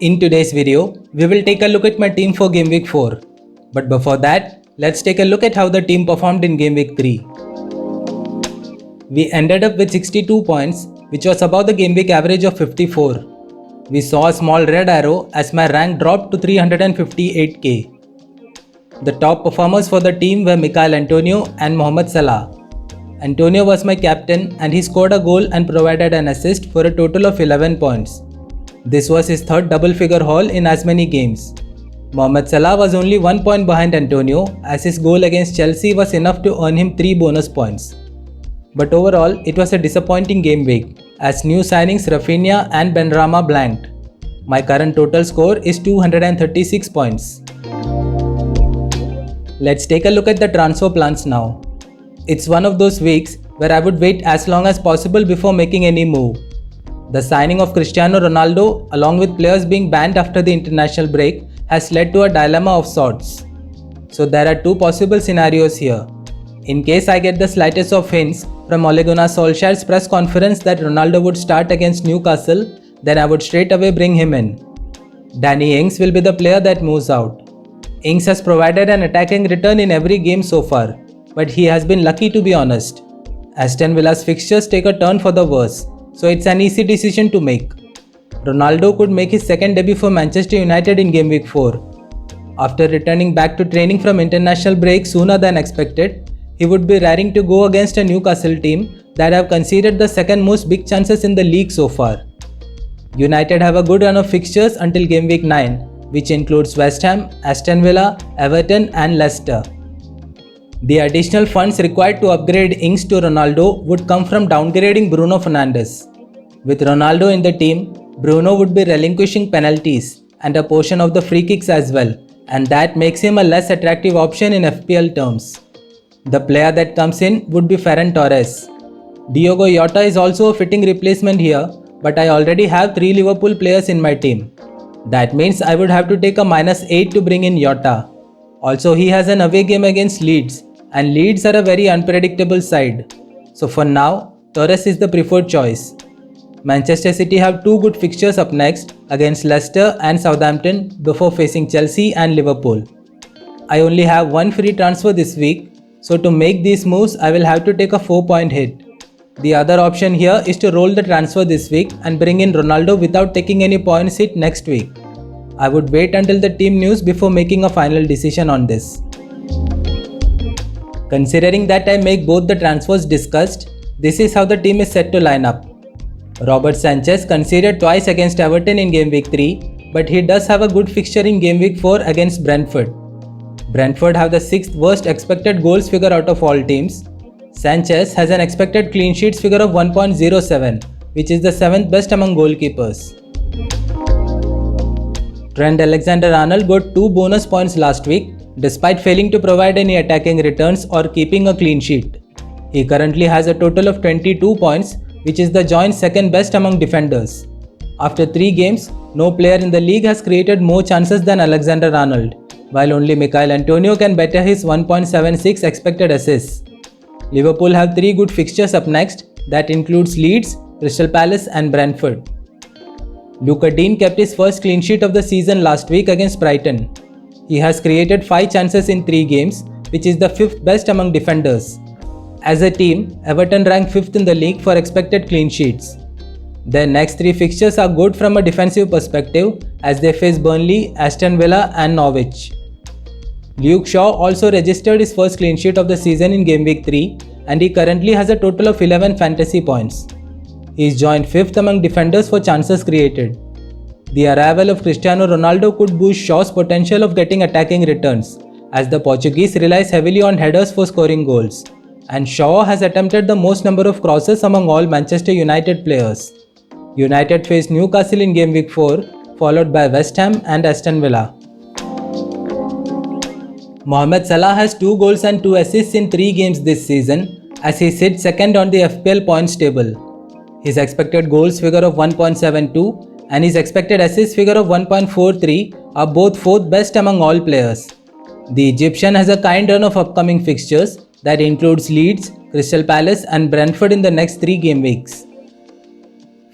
In today's video, we will take a look at my team for Game Week 4. But before that, let's take a look at how the team performed in Game Week 3. We ended up with 62 points, which was above the Game Week average of 54. We saw a small red arrow as my rank dropped to 358k. The top performers for the team were Michail Antonio and Mohamed Salah. Antonio was my captain and he scored a goal and provided an assist for a total of 11 points. This was his third double-figure haul in as many games. Mohamed Salah was only 1 point behind Antonio as his goal against Chelsea was enough to earn him 3 bonus points. But overall, it was a disappointing game week as new signings Rafinha and Benrahma blanked. My current total score is 236 points. Let's take a look at the transfer plans now. It's one of those weeks where I would wait as long as possible before making any move. The signing of Cristiano Ronaldo, along with players being banned after the international break, has led to a dilemma of sorts. So there are two possible scenarios here. In case I get the slightest of hints from Ole Gunnar Solskjaer's press conference that Ronaldo would start against Newcastle, then I would straight away bring him in. Danny Ings will be the player that moves out. Ings has provided an attacking return in every game so far, but he has been lucky to be honest. Aston Villa's fixtures take a turn for the worse, so it's an easy decision to make. Ronaldo could make his second debut for Manchester United in Game Week 4. After returning back to training from international break sooner than expected, he would be raring to go against a Newcastle team that have conceded the second most big chances in the league so far. United have a good run of fixtures until Game Week 9, which includes West Ham, Aston Villa, Everton and Leicester. The additional funds required to upgrade Ings to Ronaldo would come from downgrading Bruno Fernandes. With Ronaldo in the team, Bruno would be relinquishing penalties and a portion of the free kicks as well, and that makes him a less attractive option in FPL terms. The player that comes in would be Ferran Torres. Diogo Jota is also a fitting replacement here, but I already have 3 Liverpool players in my team. That means I would have to take a -8 to bring in Jota. Also, he has an away game against Leeds, and Leeds are a very unpredictable side. So for now, Torres is the preferred choice. Manchester City have 2 good fixtures up next against Leicester and Southampton before facing Chelsea and Liverpool. I only have 1 free transfer this week, so to make these moves I will have to take a 4-point hit. The other option here is to roll the transfer this week and bring in Ronaldo without taking any points hit next week. I would wait until the team news before making a final decision on this. Considering that I make both the transfers discussed, this is how the team is set to line up. Robert Sanchez conceded twice against Everton in Game Week 3, but he does have a good fixture in Game Week 4 against Brentford. Brentford have the 6th worst expected goals figure out of all teams. Sanchez has an expected clean sheets figure of 1.07, which is the 7th best among goalkeepers. Trent Alexander-Arnold got 2 bonus points last week, despite failing to provide any attacking returns or keeping a clean sheet. He currently has a total of 22 points, which is the joint 2nd best among defenders. After 3 games, no player in the league has created more chances than Alexander-Arnold, while only Michail Antonio can better his 1.76 expected assists. Liverpool have 3 good fixtures up next, that includes Leeds, Crystal Palace and Brentford. Luca Dean kept his first clean sheet of the season last week against Brighton. He has created 5 chances in 3 games, which is the 5th best among defenders. As a team, Everton rank 5th in the league for expected clean sheets. Their next 3 fixtures are good from a defensive perspective as they face Burnley, Aston Villa and Norwich. Luke Shaw also registered his first clean sheet of the season in Game Week 3 and he currently has a total of 11 fantasy points. He is joined 5th among defenders for chances created. The arrival of Cristiano Ronaldo could boost Shaw's potential of getting attacking returns, as the Portuguese relies heavily on headers for scoring goals, and Shaw has attempted the most number of crosses among all Manchester United players. United face Newcastle in Game Week 4, followed by West Ham and Aston Villa. Mohamed Salah has 2 goals and 2 assists in 3 games this season, as he sits second on the FPL points table. His expected goals figure of 1.72 and his expected assist figure of 1.43 are both 4th best among all players. The Egyptian has a kind run of upcoming fixtures that includes Leeds, Crystal Palace and Brentford in the next 3 game weeks.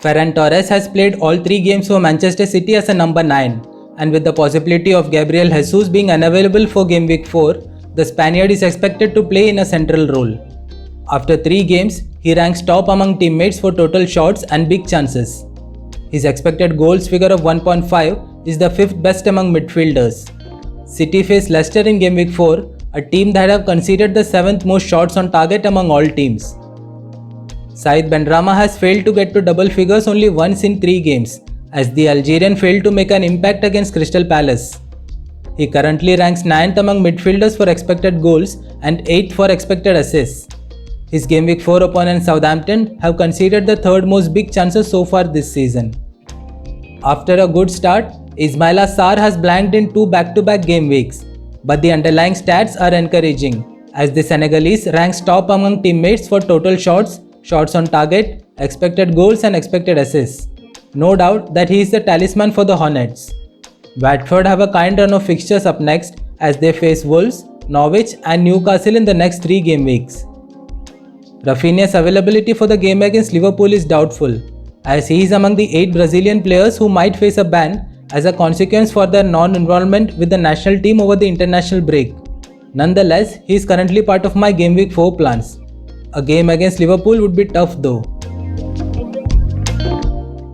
Ferran Torres has played all 3 games for Manchester City as a number 9, and with the possibility of Gabriel Jesus being unavailable for Game Week 4, the Spaniard is expected to play in a central role. After 3 games, he ranks top among teammates for total shots and big chances. His expected goals figure of 1.5 is the 5th best among midfielders. City face Leicester in Game Week 4, a team that have conceded the 7th most shots on target among all teams. Said Benrahma has failed to get to double figures only once in 3 games, as the Algerian failed to make an impact against Crystal Palace. He currently ranks 9th among midfielders for expected goals and 8th for expected assists. His Game Week 4 opponent Southampton have conceded the 3rd most big chances so far this season. After a good start, Ismaila Sarr has blanked in 2 back-to-back game weeks, but the underlying stats are encouraging, as the Senegalese ranks top among teammates for total shots, shots on target, expected goals and expected assists. No doubt that he is the talisman for the Hornets. Watford have a kind run of fixtures up next as they face Wolves, Norwich and Newcastle in the next 3 game weeks. Rafinha's availability for the game against Liverpool is doubtful, as he is among the 8 Brazilian players who might face a ban as a consequence for their non-involvement with the national team over the international break. Nonetheless, he is currently part of my Game Week 4 plans. A game against Liverpool would be tough though.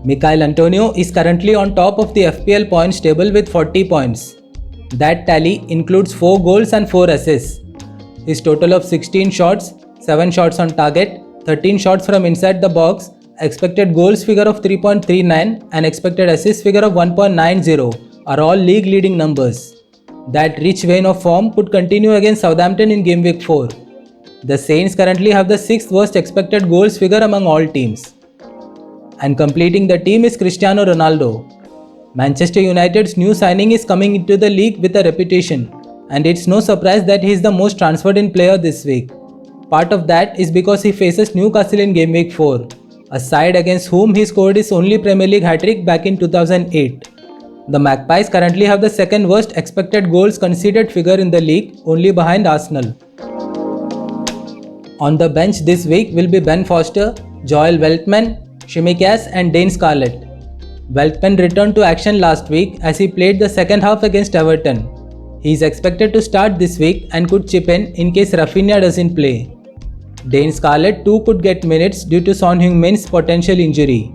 Michail Antonio is currently on top of the FPL points table with 40 points. That tally includes 4 goals and 4 assists. His total of 16 shots, 7 shots on target, 13 shots from inside the box, expected goals figure of 3.39 and expected assist figure of 1.90 are all league leading numbers. That rich vein of form could continue against Southampton in Game Week 4. The Saints currently have the 6th worst expected goals figure among all teams. And completing the team is Cristiano Ronaldo. Manchester United's new signing is coming into the league with a reputation, and it's no surprise that he is the most transferred in player this week. Part of that is because he faces Newcastle in Game Week 4, a side against whom he scored his only Premier League hat-trick back in 2008. The Magpies currently have the 2nd worst expected goals conceded figure in the league, only behind Arsenal. On the bench this week will be Ben Foster, Joel Veltman, Shimikas and Dane Scarlett. Veltman returned to action last week as he played the second half against Everton. He is expected to start this week and could chip in case Rafinha doesn't play. Dane Scarlett too could get minutes due to Son Heung-min's potential injury.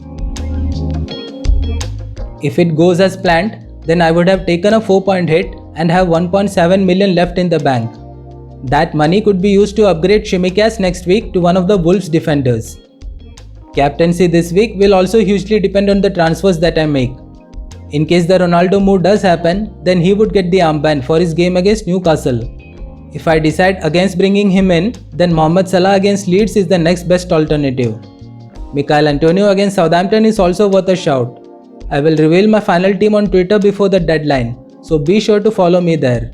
If it goes as planned, then I would have taken a 4-point hit and have 1.7 million left in the bank. That money could be used to upgrade Shimikas next week to one of the Wolves defenders. Captaincy this week will also hugely depend on the transfers that I make. In case the Ronaldo move does happen, then he would get the armband for his game against Newcastle. If I decide against bringing him in, then Mohamed Salah against Leeds is the next best alternative. Michail Antonio against Southampton is also worth a shout. I will reveal my final team on Twitter before the deadline, so be sure to follow me there.